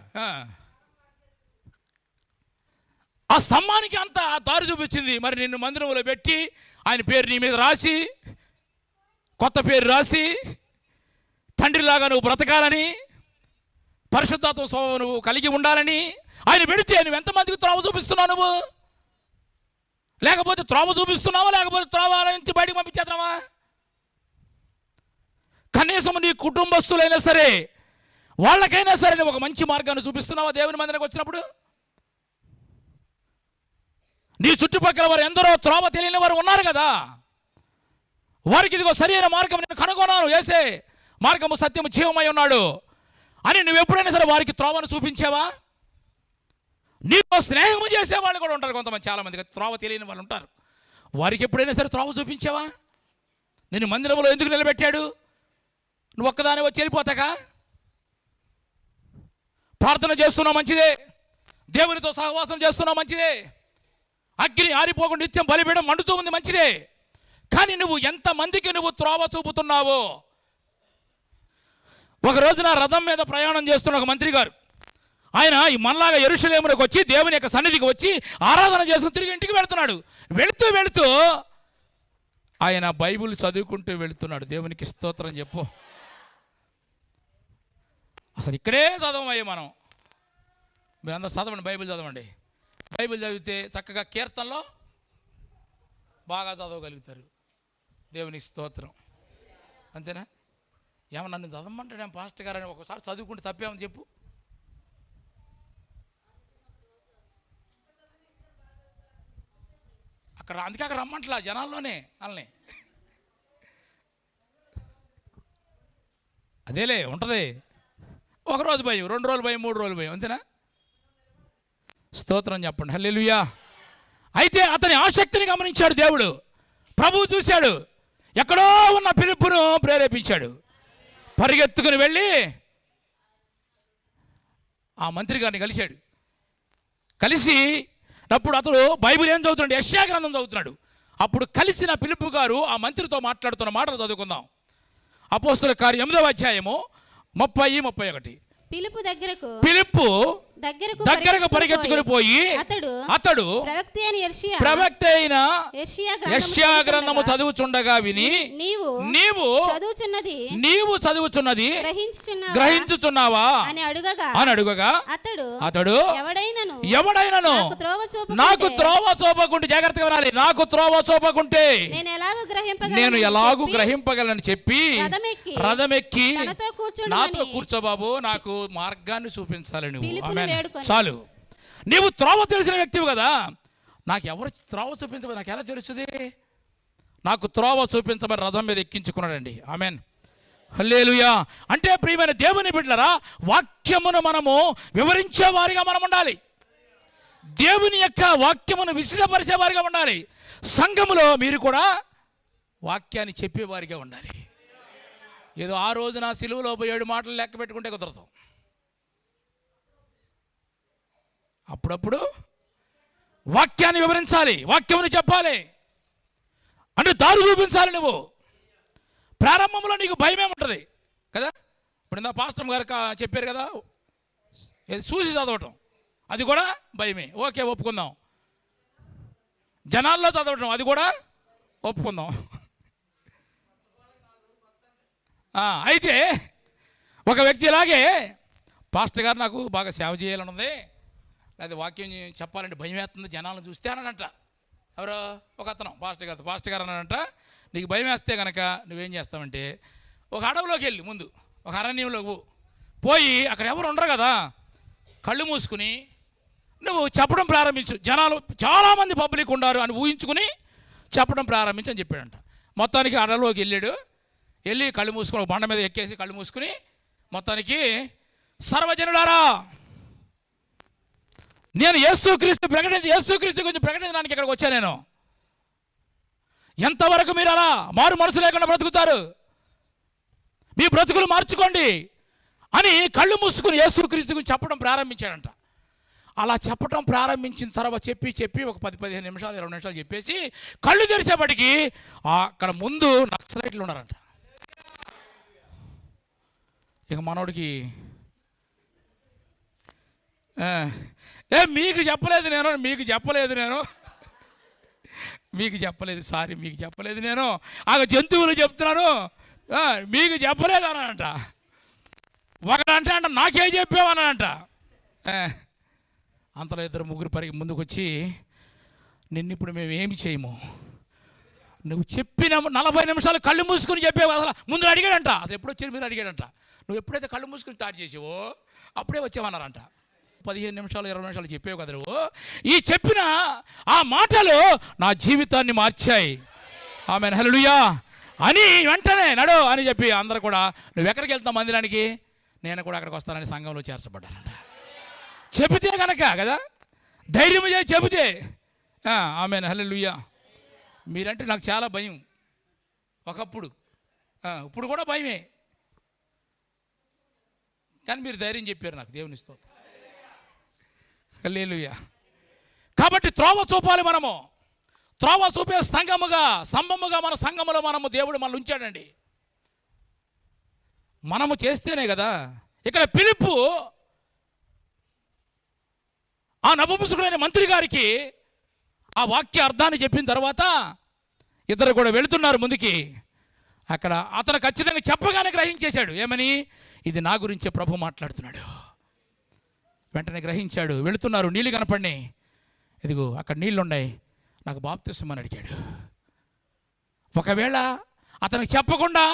[SPEAKER 2] ఆ స్తంభానికి అంతా దారి చూపించింది. మరి నిన్ను మందిరంలో పెట్టి ఆయన పేరు నీ మీద రాసి, కొత్త పేరు రాసి, తండ్రిలాగా నువ్వు బ్రతకాలని, పరిశుద్ధాత్మ స్వభావం నువ్వు కలిగి ఉండాలని ఆయన పెడితే నువ్వు ఎంతమందికి త్రోవ చూపిస్తున్నావు? నువ్వు లేకపోతే త్రోవ చూపిస్తున్నావా, లేకపోతే త్రోవ నుంచి బయటకు పంపించేద్దామా? కనీసం నీ కుటుంబస్తులైనా సరే, వాళ్ళకైనా సరే నువ్వు ఒక మంచి మార్గాన్ని చూపిస్తున్నావా? దేవుని మందిరానికి వచ్చినప్పుడు నీ చుట్టుపక్కల వారు ఎందరో త్రోవ తెలియని వారు ఉన్నారు కదా, వారికి ఇదిగో సరైన మార్గం నేను కనుగొన్నాను, యేసే మార్గము సత్యము జీవమై ఉన్నాడు అని నువ్వు ఎప్పుడైనా సరే వారికి త్రోవను చూపించావా? నీతో స్నేహము చేసేవాళ్ళు కూడా ఉంటారు కొంతమంది, చాలామంది త్రోవ తెలియని వాళ్ళు ఉంటారు. వారికి ఎప్పుడైనా సరే త్రోవ చూపించావా? నేను మందిరంలో ఎందుకు నిలబెట్టాడు? నువ్వు ఒక్కదాని వచ్చి వెళ్ళిపోతాకా? ప్రార్థన చేస్తున్నావు మంచిదే, దేవునితో సహవాసం చేస్తున్నావు మంచిదే, అగ్ని ఆరిపోకుండా నిత్యం బలిపీఠం మండుతూ ఉంది మంచిదే. కానీ నువ్వు ఎంతమందికి నువ్వు త్రోవ చూపుతున్నావు? ఒక రోజున రథం మీద ప్రయాణం చేస్తున్న ఒక మంత్రి గారు, ఆయన ఈ మనలాగా యెరూషలేమునకు వచ్చి దేవుని యొక్క సన్నిధికి వచ్చి ఆరాధన చేసుకుని తిరిగి ఇంటికి వెళుతున్నాడు. వెళుతూ ఆయన బైబిల్ చదువుకుంటూ వెళుతున్నాడు. దేవునికి స్తోత్రం చెప్పు. అసలు ఇక్కడే చదవమయ్యే మనం. మీరు అందరూ చదవండి, బైబిల్ చదవండి. బైబిల్ చదివితే చక్కగా కీర్తనలో బాగా చదవగలుగుతారు. దేవునికి స్తోత్రం. అంతేనా? ఏమన్నా నన్ను చదవమంటాడేం పాస్టర్ గారు అని ఒకసారి చదువుకుంటే తప్పేమని చెప్పు. అందుకే అక్కడ రమ్మంటలా జనాల్లోనే వాళ్ళని. అదేలే ఉంటుంది, ఒకరోజు భయం, 2 రోజులు భయం, 3 రోజులు భయం, అంతేనా? స్తోత్రం చెప్పండి, హల్లెలూయా. అయితే అతని ఆసక్తిని గమనించాడు దేవుడు. ప్రభువు చూశాడు, ఎక్కడో ఉన్న ఫిలిప్పును ప్రేరేపించాడు. పరిగెత్తుకుని వెళ్ళి ఆ మంత్రి గారిని కలిశాడు. కలిసి అప్పుడు అతడు బైబిల్ ఏం చదువుతున్నాడు? యెషయా గ్రంథం చదువుతున్నాడు. అప్పుడు కలిసిన ఫిలిప్పు గారు ఆ మంత్రితో మాట్లాడుతున్న మాటలు చదువుకుందాం. అపోస్తలుల కార్యం 8వ అధ్యాయము 30, 31. ఫిలిప్పు దగ్గరకు పరిగెత్తుకుని పోయి అతడు ప్రవక్త అయిన యెషయా గ్రంథము చదువుచుండగా విని, నీవు చదువుచున్నది గ్రహించుచున్నావా అని అడుగగా అతడు ఎవడైనను నాకు త్రోవ చూపకుంటే, జాగ్రత్తగా వినాలి, నాకు త్రోవ చూపకుంటే నేను ఎలాగూ గ్రహింపగలను చెప్పి రథమెక్కి నాతో కూర్చో బాబు, నాకు మార్గాన్ని చూపించాలి నువ్వు. ఆమేన్. చాలు. నీవు త్రోవ తెలిసిన వ్యక్తివి కదా, నాకు ఎవరు త్రోవ చూపించమని నాకు ఎలా తెలుస్తుంది? నాకు త్రోవ చూపించమని రథం మీద ఎక్కించుకున్నాడండి. ఆమేన్, హల్లెలూయా. అంటే ప్రియమైన దేవుని బిడ్డలారా, వాక్యమును మనము వివరించే వారిగా మనం ఉండాలి. దేవుని యొక్క వాక్యమును విశదపరిచే వారిగా ఉండాలి. సంఘములో మీరు కూడా వాక్యాన్ని చెప్పేవారిగా ఉండాలి. ఏదో ఆ రోజున సిలువలో 7 మాటలు లెక్క పెట్టుకుంటే కుదరదు. అప్పుడప్పుడు వాక్యాన్ని వివరించాలి, వాక్యమును చెప్పాలి, అంటే దారి చూపించాలి. నువ్వు ప్రారంభంలో నీకు భయమే ఉంటుంది కదా, ఇప్పుడు ఇందా పాస్టర్ గారు చెప్పారు కదా, చూసి చదవటం అది కూడా భయమే. ఓకే, ఒప్పుకుందాం. జనాల్లో చదవటం అది కూడా ఒప్పుకుందాం. అయితే ఒక వ్యక్తి ఇలాగే, పాస్టర్ గారు నాకు బాగా సేవ చేయాలని ఉంది, లేదా వాక్యం చెప్పాలంటే భయం వేస్తుంది జనాలను చూస్తే అన్నాడంట. ఎవరో ఒక అతను పాస్టర్ గారు అన్నాడంట, నీకు భయం వేస్తే కనుక నువ్వేం చేస్తావంటే ఒక అడవిలోకి వెళ్ళి ముందు ఒక అరణ్యంలోకి పోయి అక్కడ ఎవరు ఉండరు కదా, కళ్ళు మూసుకుని నువ్వు చెప్పడం ప్రారంభించు. జనాలు చాలామంది పబ్లిక్ ఉన్నారు అని ఊహించుకుని చెప్పడం ప్రారంభించు అని చెప్పాడంట. మొత్తానికి అడవిలోకి వెళ్ళి కళ్ళు మూసుకొని ఒక బండ మీద ఎక్కేసి కళ్ళు మూసుకుని మొత్తానికి, సర్వజనులారా నేను యేసుక్రీస్తు గురించి ప్రకటించడానికి ఇక్కడికి వచ్చాను. నేను ఎంతవరకు మీరు అలా మారు మనసు లేకుండా బ్రతుకుతారు, మీ బ్రతుకులు మార్చుకోండి అని కళ్ళు మూసుకుని యేసుక్రీస్తు గురించి చెప్పడం ప్రారంభించాడంట. అలా చెప్పడం ప్రారంభించిన తర్వాత చెప్పి ఒక 10-15 నిమిషాలు 20 నిమిషాలు చెప్పేసి కళ్ళు తెరిచేపటికి అక్కడ ముందు నక్సలైట్లు ఉన్నారంట. ఇక మనోడికి మీకు చెప్పలేదు నేను ఆ జంతువులు చెప్తున్నాను, మీకు చెప్పలేదు అన్నాడంట. ఒకడంటే నాకే చెప్పావన్నాడంట. అంతలో 2-3 పరిగి ముందుకు వచ్చి, నిన్నిప్పుడు మేము ఏమి చేయము, నువ్వు చెప్పిన 40 నిమిషాలు కళ్ళు మూసుకుని చెప్పేవు. అసలు ముందు అడిగాడంట, అది ఎప్పుడు వచ్చి మీరు అడిగాడంట. నువ్వు ఎప్పుడైతే కళ్ళు మూసుకుని స్టార్ట్ చేసావో అప్పుడే వచ్చావన్నారంట. 15 నిమిషాలు 20 నిమిషాలు చెప్పేవు కదా నువ్వు. ఈ చెప్పిన ఆ మాటలు నా జీవితాన్ని మార్చాయి. ఆమేన్, హల్లెలూయా అని వెంటనే నడు అని చెప్పి అందరూ కూడా, నువ్వు ఎక్కడికి వెళ్తావు మందిరానికి, నేను కూడా అక్కడికి వస్తానని సంఘంలో చేర్చబడ్డానంట. చెబితే కనుక కదా, ధైర్యం చేసి చెబితే. ఆమేన్, హల్లెలూయా. మీరంటే నాకు చాలా భయం ఒకప్పుడు, ఇప్పుడు కూడా భయమే, కానీ మీరు ధైర్యం చెప్పారు నాకు, దేవుని స్తోత్రం. హల్లెలూయా. కాబట్టి త్రోవ చూపాలి మనము, త్రోవ చూపే స్తంభముగా మన సంఘములో మనము దేవుడు మనల్ని ఉంచాడండి. మనము చేస్తేనే కదా. ఇక్కడ ఫిలిప్పు ఆ నపుంసకుడైన మంత్రి గారికి ఆ వాక్య అర్థాన్ని చెప్పిన తర్వాత ఇద్దరు కూడా వెళుతున్నారు ముందుకి. అక్కడ అతను ఖచ్చితంగా చెప్పగానే గ్రహించేశాడు, ఏమని, ఇది నా గురించే ప్రభు మాట్లాడుతున్నాడు. వెంటనే గ్రహించాడు. వెళుతున్నారు, నీళ్ళు కనపడినాయి, ఇదిగో అక్కడ నీళ్ళు ఉన్నాయి, నాకు బాప్తిసం అని అడిగాడు. ఒకవేళ అతనికి చెప్పకుండా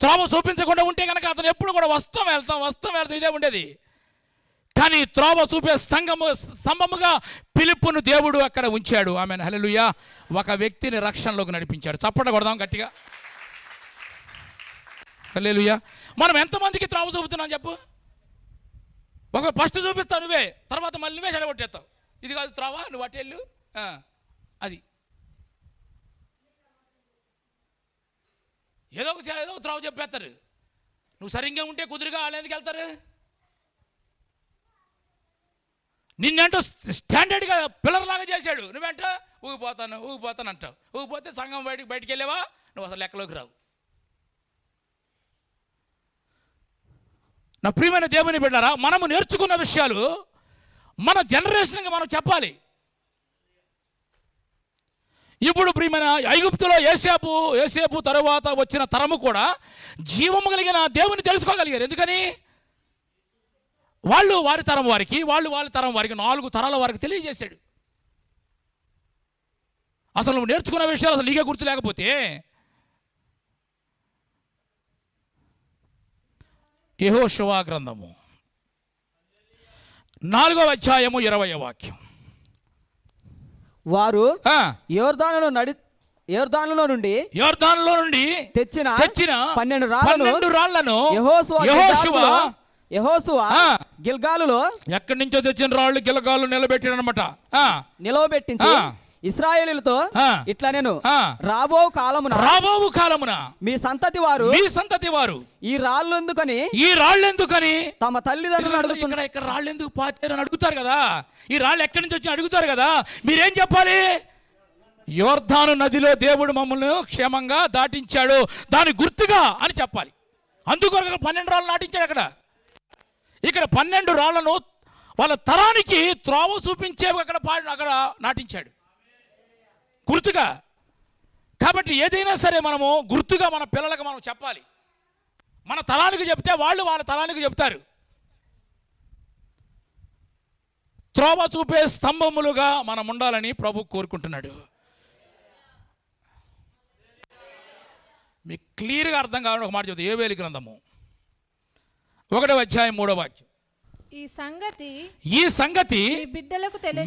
[SPEAKER 2] త్రోవ చూపించకుండా ఉంటే కనుక అతను ఎప్పుడు కూడా వస్తాం వెళ్తాం ఇదే ఉండేది. కానీ త్రోవ చూపే స్తంభముగా ఫిలిప్పును దేవుడు అక్కడ ఉంచాడు. ఆమేన్, హల్లెలూయా. ఒక వ్యక్తిని రక్షణలోకి నడిపించాడు. చప్పట కొడదాం గట్టిగా, హల్లెలూయా. మనం ఎంతమందికి త్రోవ చూపుతున్నాం చెప్పు. ఒక ఫస్ట్ చూపిస్తావు నువ్వే, తర్వాత మళ్ళీ నువ్వే చెడగొట్టేస్తావు. ఇది కాదు త్రోవ, నువ్వు అటు వెళ్ళు, అది ఏదో ఒక త్రోవ చెప్పేస్తారు. నువ్వు సరిగ్గా ఉంటే కుదురుగా వాళ్ళు ఎందుకు వెళ్తారు? నిన్నంటూ స్టాండర్డ్గా పిల్లర్లాగా చేశాడు, నువ్వేంట ఊగిపోతాను అంటావు. ఊగిపోతే సంఘం బయటికి వెళ్ళావా, నువ్వు అసలు లెక్కలోకి రావు. నా ప్రియమైన దేవుని బిడ్డలారా, మనము నేర్చుకున్న విషయాలు మన జనరేషన్కి మనం చెప్పాలి. ఇప్పుడు ప్రియమైన ఐగుప్తులో యోసేపు తరువాత వచ్చిన తరము కూడా జీవము కలిగిన దేవుని తెలుసుకోగలిగారు. ఎందుకని? వాళ్ళు వారి తరం వారికి, వాళ్ళ తరం వారికి, 4 తరాల వారికి తెలియజేశాడు. అసలు నువ్వు నేర్చుకున్న విషయాలు అసలు నీకే గుర్తు లేకపోతే, యెహోషువ గ్రంథము 4వ అధ్యాయము 20వ వాక్యం.
[SPEAKER 3] వారు యోర్దానులో నుండి తెచ్చిన 12 రాళ్లను యెహోషువ గిల్గాలులో
[SPEAKER 2] ఎక్కడి నుంచో తెచ్చిన రాళ్ళు గిల్గాలు
[SPEAKER 3] నిలవబెట్టించి ఇశ్రాయేలీయులతో ఇట్లా, నేను రాబో కాలమున మీ సంతతి వారు ఈ రాళ్ళు ఎందుకని తమ తల్లిదండ్రులు అడుగుతున్నారు.
[SPEAKER 2] ఇక్కడ రాళ్ళు ఎందుకు పాతారని అడుగుతారు కదా, ఈ రాళ్ళు ఎక్కడి నుంచి వచ్చి అడుగుతారు కదా. మీరేం చెప్పాలి? యోర్దాను నదిలో దేవుడు మమ్మల్ని క్షేమంగా దాటించాడు, దాని గుర్తుగా అని చెప్పాలి. అందుకొరకు 12 రాళ్ళు నాటించాడు అక్కడ. ఇక్కడ 12 రాళ్లను వాళ్ళ తరానికి త్రోవ చూపించే అక్కడ నాటించాడు గుర్తుగా. కాబట్టి ఏదైనా సరే మనము గుర్తుగా మన పిల్లలకు మనం చెప్పాలి. మన తరానికి చెప్తే వాళ్ళు వాళ్ళ తరానికి చెప్తారు. త్రోవ చూపే స్తంభములుగా మనం ఉండాలని ప్రభు కోరుకుంటున్నాడు. మీకు క్లియర్గా అర్థం కావాలని ఒక మాట చెప్తా. యోవేలు గ్రంథము 1వ అధ్యాయం 3వ వాక్యం.
[SPEAKER 4] ఈ సంగతి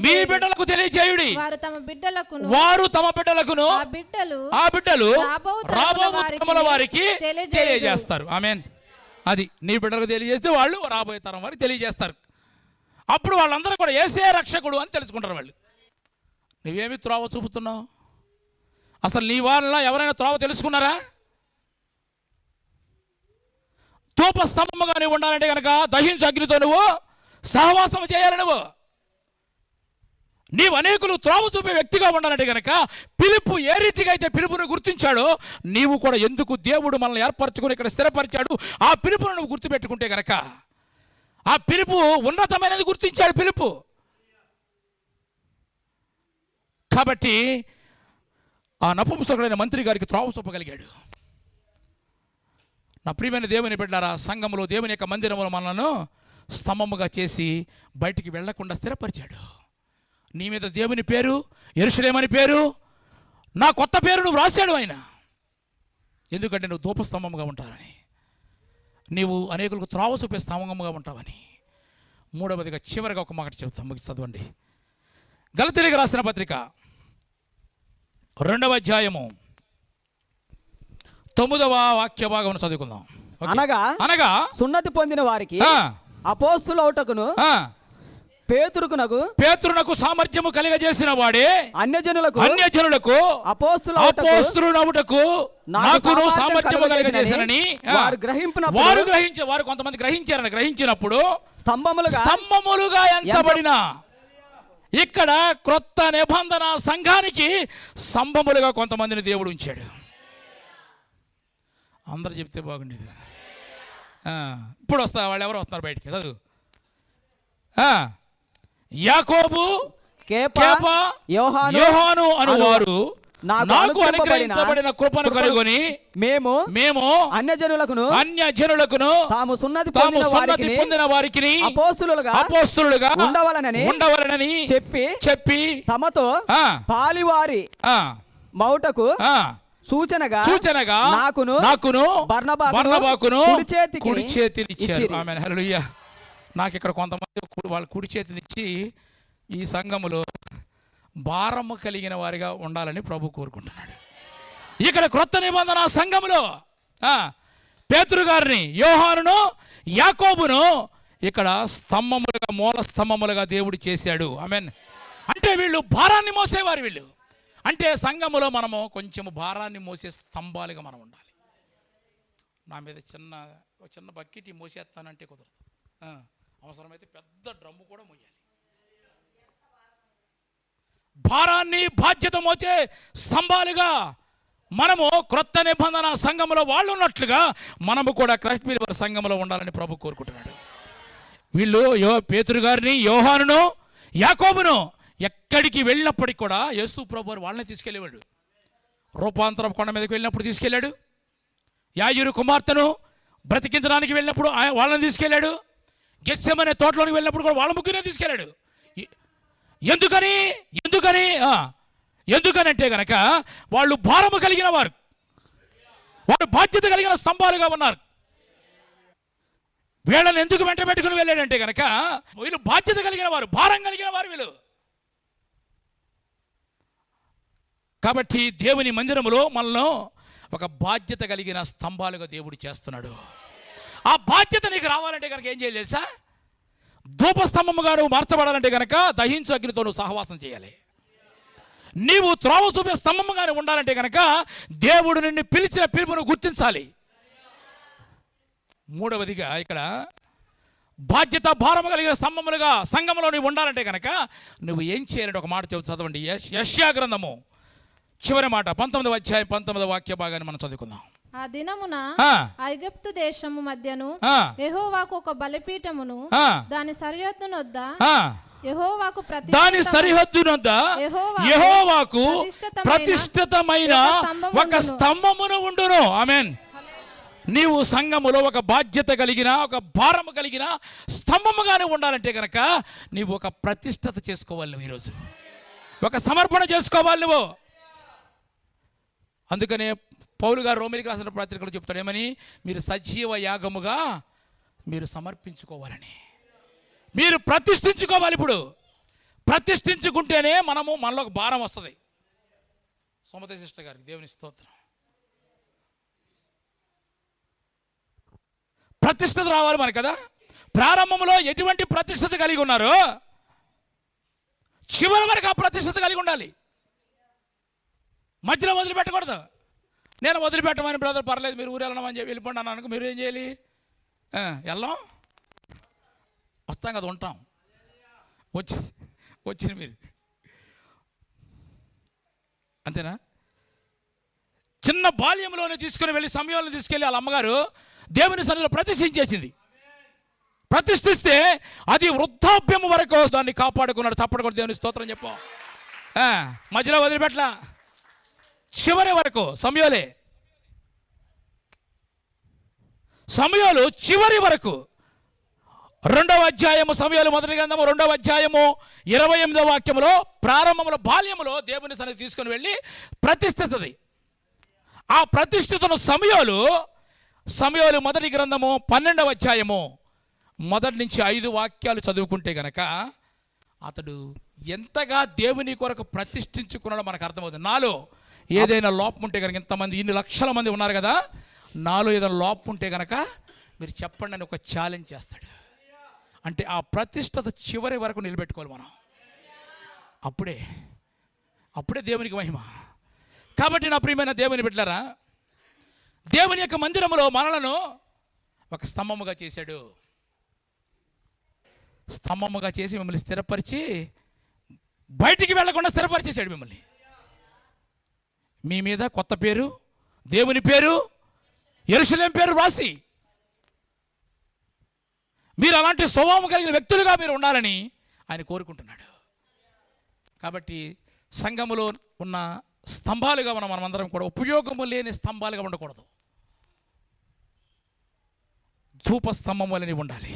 [SPEAKER 2] మీ బిడ్డలకు తెలియజేయుడి.
[SPEAKER 4] వారు తమ బిడ్డలకును
[SPEAKER 2] ఆ బిడ్డలు
[SPEAKER 4] రాబో
[SPEAKER 2] తరముల వారికి తెలియజేస్తారు. ఆమేన్. అది నీ బిడ్డలకు తెలియజేస్తే వాళ్ళు రాబోయే తరం వారికి తెలియజేస్తారు. అప్పుడు వాళ్ళందరూ కూడా యేసే రక్షకుడు అని తెలుసుకుంటారు వాళ్ళు. నువ్వేమి త్రోవ చూపుతున్నావు? అసలు నీ వాళ్ళ ఎవరైనా త్రోవ తెలుసుకున్నారా? ధూపస్తంభముగా నువ్వు ఉండాలంటే కనుక దహించు అగ్నితో నువ్వు సహవాసం చేయాలి. నీవు అనేకులు త్రోవ చూపే వ్యక్తిగా ఉండాలంటే కనుక పిలుపు ఏ రీతిగా అయితే పిలుపును గుర్తించాడో నీవు కూడా ఎందుకు దేవుడు మనల్ని ఏర్పరచుకుని ఇక్కడ స్థిరపరిచాడు ఆ పిలుపును నువ్వు గుర్తుపెట్టుకుంటే కనుక ఆ పిలుపు ఉన్నతమైనది గుర్తించాడు పిలుపు. కాబట్టి ఆ నపుంసకుడైన మంత్రి గారికి త్రోవ చూపగలిగాడు. నా ప్రియమైన దేవుని బిడ్డలారా, సంఘములో దేవుని యొక్క మందిరములో మనలను స్తంభముగా చేసి బయటికి వెళ్లకుండా స్థిరపరిచాడు. నీ మీద దేవుని పేరు, యెరూషలేమని పేరు, నా కొత్త పేరు నువ్వు రాశాడు ఆయన. ఎందుకంటే నువ్వు ధూపస్తంభముగా ఉంటావని, నీవు అనేకులకు త్రోవ చూపే స్తంభముగా ఉంటావని. 3వదిగా చివరిగా ఒక మాట చెబుతాం, ముగి చదవండి. గలతీయులకు రాసిన పత్రిక 2వ అధ్యాయము 9వ వాక్య భాగం చదువుకుందాం.
[SPEAKER 3] అనగా సున్నతి పొందిన వారికి అపోస్తులౌటకును
[SPEAKER 2] పేతురునకు సామర్థ్యము కలిగజేసిన వాడే అన్యజనులకు అపోస్తులునవుటకు నాకును సామర్థ్యము కలిగజేసినని వారు కొంతమంది గ్రహించినప్పుడు స్తంభములుగా ఎంచబడిన ఇక్కడ క్రొత్త నిబంధన సంఘానికి స్తంభములుగా కొంతమందిని దేవుడు ఉంచాడు. అందరు చెప్తే బాగుండేది. ఇప్పుడు వస్తా వాళ్ళు ఎవరు వస్తున్నారు బయటికి చదువు. యాకోబు, కేఫా, యోహాను అనువారు నాకు అనుగ్రహించబడిన కృపను కనుగొని మేము అన్యజనులకును తాము సున్నతి పొందిన వారికి అపోస్తులుగా ఉండవలనని చెప్పి తమతో
[SPEAKER 3] పాలివారి మౌటకు సూచనగా నాకును బర్నబాకును
[SPEAKER 2] కుడి చేతినిచ్చారు. ఆమేన్, హల్లెలూయా. నాకు ఇక్కడ కొంతమంది వాళ్ళు కుడి చేతినిచ్చి ఈ సంఘములో భారము కలిగిన వారిగా ఉండాలని ప్రభు కోరుకుంటున్నాడు. ఇక్కడ క్రొత్త నిబంధన సంఘములో పేతురు గారిని, యోహానును, యాకోబును ఇక్కడ స్తంభములుగా, మూల స్తంభములుగా దేవుడు చేశాడు. ఆమేన్. అంటే వీళ్ళు భారాన్ని మోసేవారు. వీళ్ళు అంటే సంఘములో మనము కొంచెం భారాన్ని మోసే స్తంభాలుగా మనం ఉండాలి. నా మీద చిన్న బకెట్ మోసేస్తానంటే కుదరదు. అవసరమైతే పెద్ద డ్రమ్ము కూడా మోయాలి. భారాన్ని, బాధ్యత మోసే స్తంభాలుగా మనము క్రొత్త నిబంధన సంఘములో వాళ్ళు ఉన్నట్లుగా మనము కూడా క్రైస్ట్ బిలీవర్ సంఘములో ఉండాలని ప్రభు కోరుకుంటున్నాడు. వీళ్ళు పేతురు గారిని, యోహానును, యాకోబును ఎక్కడికి వెళ్ళినప్పటికి కూడా యేసు ప్రభు వాళ్ళని తీసుకెళ్ళేవాడు. రూపాంతరం కొండ మీదకి వెళ్ళినప్పుడు తీసుకెళ్ళాడు. యాయిరు కుమార్తెను బ్రతికించడానికి వెళ్ళినప్పుడు వాళ్ళని తీసుకెళ్ళాడు. గెత్సెమనే తోటలోనికి వెళ్ళినప్పుడు కూడా వాళ్ళ ముగ్గురే తీసుకెళ్ళాడు. ఎందుకని అంటే కనుక వాళ్ళు భారము కలిగిన వారు, వారు బాధ్యత కలిగిన స్తంభాలుగా ఉన్నారు. వీళ్ళని ఎందుకు వెంట పెట్టుకుని వెళ్ళాడంటే కనుక వీళ్ళు బాధ్యత కలిగిన వారు, భారం కలిగిన వారు వీళ్ళు. కాబట్టి దేవుని మందిరములో మనలో ఒక బాధ్యత కలిగిన స్తంభాలుగా దేవుడు చేస్తున్నాడు. ఆ బాధ్యత నీకు రావాలంటే కనుక ఏం చేయాలి తెలుసా? ధూపస్తంభముగా నువ్వు మార్చబడాలంటే కనుక దహించు అగ్నితో నువ్వు సహవాసం చేయాలి. నీవు త్రోవ చూపే స్తంభముగా ఉండాలంటే కనుక దేవుడు నిన్ను పిలిచిన పిలుపును గుర్తించాలి. 3వదిగా ఇక్కడ బాధ్యత, భారము కలిగిన స్తంభములుగా సంఘములో నువ్వు ఉండాలంటే కనుక నువ్వు ఏం చేయాలంటే ఒక మాట చెబుతూ చదవండి. యెషయా గ్రంథము చివరి మాట 19వ అధ్యాయం 19వ వాక్య భాగాన్ని మనం చదువుకుందాం.
[SPEAKER 4] ఆ దినమున
[SPEAKER 2] ఆ,
[SPEAKER 4] ఐగుప్తు దేశము మధ్యను
[SPEAKER 2] ఆ,
[SPEAKER 4] యెహోవాకు ఒక బలిపీఠమును
[SPEAKER 2] ఆ,
[SPEAKER 4] దాని సరిహద్దునొద్ద
[SPEAKER 2] ఆ.
[SPEAKER 4] యెహోవాకు
[SPEAKER 2] దాని సరిహద్దునొద్ద యెహోవాకు ప్రతిష్ఠితమైన ఒక స్తంభమును ఉండును. ఆమేన్. నీవు సంఘములో ఒక బాధ్యత కలిగిన, ఒక భారము కలిగిన స్తంభముగానే ఉండాలంటే కనుక నీవు ఒక ప్రతిష్ఠత చేసుకోవాలి. నువ్వు ఈరోజు ఒక సమర్పణ చేసుకోవాలి నువ్వు. అందుకనే పౌలు గారు రోమిలికి రాసిన పత్రికలు చెప్తాడు ఏమని, మీరు సజీవ యాగముగా మీరు సమర్పించుకోవాలని, మీరు ప్రతిష్ఠించుకోవాలి. ఇప్పుడు ప్రతిష్ఠించుకుంటేనే మనలో ఒక భారం వస్తుంది. సోమత సిస్టర్ గారికి దేవుని స్తోత్రం. ప్రతిష్ఠత రావాలి మనకు కదా. ప్రారంభంలో ఎటువంటి ప్రతిష్ఠత కలిగి ఉన్నారో చివరి వరకు ఆ ప్రతిష్ఠత కలిగి ఉండాలి. మధ్యలో వదిలిపెట్టకూడదు. నేను వదిలిపెట్టమని బ్రదర్ పర్లేదు మీరు ఊరు వెళ్ళమని చెప్పి వెళ్ళిపోండి అన్నాను. మీరు ఏం చేయాలి? వెళ్ళాం, వస్తాం కదా, ఉంటాం. వచ్చింది మీరు అంతేనా? చిన్న బాల్యంలోనే తీసుకుని వెళ్ళి సమయంలో తీసుకెళ్ళి వాళ్ళ అమ్మగారు దేవుని సన్నిధిలో ప్రతిష్ఠించేసింది. ప్రతిష్ఠిస్తే అది వృద్ధాప్యం వరకు దాన్ని కాపాడుకున్నాడు. చప్పటి కూడా దేవుని స్తోత్రం చెప్పు. మధ్యలో వదిలిపెట్టలా, చివరి వరకు సమయాలు చివరి వరకు. 2వ అధ్యాయము సమయాలు మొదటి గ్రంథము 2వ అధ్యాయము 28వ వాక్యములో ప్రారంభంలో బాల్యములో దేవుని సన్నిధి తీసుకుని వెళ్ళి ప్రతిష్ఠితది. ఆ ప్రతిష్ఠితను సమయాలు మొదటి గ్రంథము 12వ అధ్యాయము మొదటి నుంచి 5 వాక్యాలు చదువుకుంటే గనక అతడు ఎంతగా దేవుని కొరకు ప్రతిష్ఠించుకున్నాడో మనకు అర్థమవుతుంది. నాలో ఏదైనా లోపం ఉంటే కనుక, ఇంతమంది ఇన్ని లక్షల మంది ఉన్నారు కదా, నాలో ఏదైనా లోపం ఉంటే కనుక మీరు చెప్పండి అని ఒక ఛాలెంజ్ చేస్తాడు. అంటే ఆ ప్రతిష్ఠత చివరి వరకు నిలబెట్టుకోవాలి మనం. అప్పుడే దేవునికి మహిమ. కాబట్టి నా ప్రియమైన దేవుని బిడ్డలారా, దేవుని యొక్క మందిరములో మనలను ఒక స్తంభముగా చేశాడు. స్తంభముగా చేసి మిమ్మల్ని స్థిరపరిచి బయటికి వెళ్లకుండా స్థిరపరిచేశాడు మిమ్మల్ని. మీ మీద కొత్త పేరు, దేవుని పేరు, యెరూషలేము పేరు రాసి మీరు అలాంటి స్వభావం కలిగిన వ్యక్తులుగా మీరు ఉండాలని ఆయన కోరుకుంటున్నాడు. కాబట్టి సంఘములో ఉన్న స్తంభాలుగా మనమందరం కూడా ఉపయోగము లేని స్తంభాలుగా ఉండకూడదు. ధూప స్తంభం వలని ఉండాలి.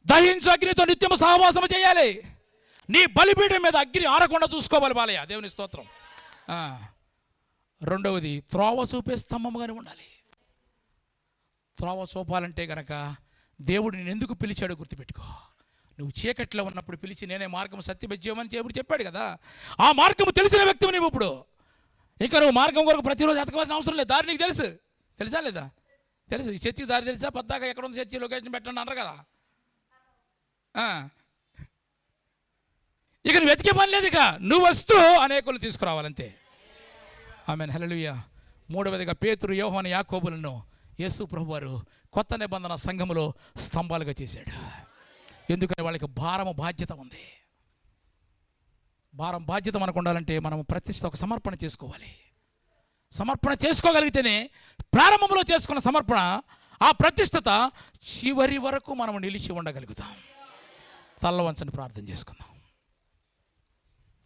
[SPEAKER 2] దహించు అగ్నితో నిత్యము సహవాసము చేయాలి. నీ బలిపీఠం మీద అగ్ని ఆరకుండా చూసుకోవాలి బాలయ్య. దేవుని స్తోత్రం. రెండవది త్రోవ చూపే స్తంభముగానే ఉండాలి. త్రోవ చూపాలంటే గనక దేవుడు నేను ఎందుకు పిలిచాడో గుర్తుపెట్టుకో. నువ్వు చీకట్లో ఉన్నప్పుడు పిలిచి నేనే మార్గం సత్యమని దేవుడు చెప్పాడు కదా. ఆ మార్గము తెలిసిన వ్యక్తివి నువ్వు. ఇప్పుడు ఇంకా నువ్వు మార్గం కొరకు ప్రతిరోజు ఎతకవలసిన అవసరం లేదు. దారి నీకు తెలుసా లేదా? తెలుసు. ఈ చర్చికి దారి తెలుసా? పద్దాక ఎక్కడ ఉంది చర్చి, లొకేషన్ పెట్టండి అన్నారు కదా. ఇక నువ్వు వెతికే పని లేదు. ఇక నువ్వు వస్తూ అనేకులు తీసుకురావాలంతే. ఆమేన్, హల్లెలూయా. మూడవదిగా పేతురు, యోహాను, యాకోబులను యేసు ప్రభువారు కొత్త నిబంధన సంఘములో స్తంభాలుగా చేశాడు. ఎందుకని వాళ్ళకి బాధ్యత ఉంది. బాధ్యత మనకు ఉండాలంటే మనం ప్రతిష్ఠ ఒక సమర్పణ చేసుకోవాలి. సమర్పణ చేసుకోగలిగితేనే ప్రారంభంలో చేసుకున్న సమర్పణ, ఆ ప్రతిష్ఠత చివరి వరకు మనం నిలిచి ఉండగలుగుతాం. తల్ల వంచని ప్రార్థన చేసుకుందాం.